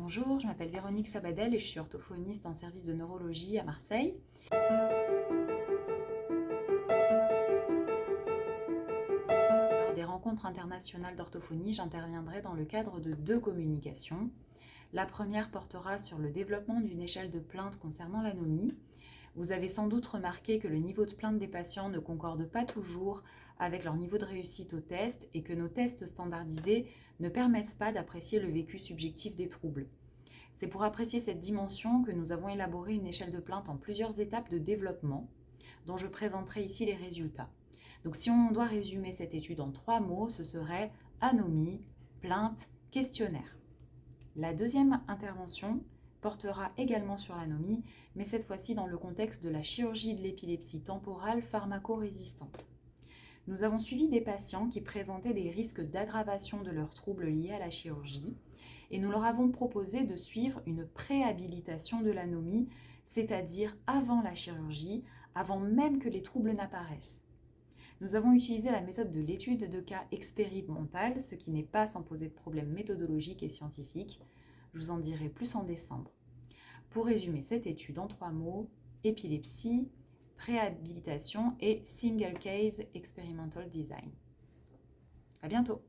Bonjour, je m'appelle Véronique Sabadell et je suis orthophoniste en service de neurologie à Marseille. Lors des rencontres internationales d'orthophonie, j'interviendrai dans le cadre de 2 communications. La première portera sur le développement d'une échelle de plainte concernant l'anomie. Vous avez sans doute remarqué que le niveau de plainte des patients ne concorde pas toujours avec leur niveau de réussite au test et que nos tests standardisés ne permettent pas d'apprécier le vécu subjectif des troubles. C'est pour apprécier cette dimension que nous avons élaboré une échelle de plainte en plusieurs étapes de développement, dont je présenterai ici les résultats. Donc si on doit résumer cette étude en 3 mots, ce serait anomie, plainte, questionnaire. La deuxième intervention portera également sur l'anomie, mais cette fois-ci dans le contexte de la chirurgie de l'épilepsie temporale pharmacorésistante. Nous avons suivi des patients qui présentaient des risques d'aggravation de leurs troubles liés à la chirurgie et nous leur avons proposé de suivre une préhabilitation de l'anomie, c'est-à-dire avant la chirurgie, avant même que les troubles n'apparaissent. Nous avons utilisé la méthode de l'étude de cas expérimentale, ce qui n'est pas sans poser de problèmes méthodologiques et scientifiques. Je vous en dirai plus en décembre. Pour résumer cette étude en 3 mots, épilepsie, préhabilitation et Single Case Experimental Design. À bientôt!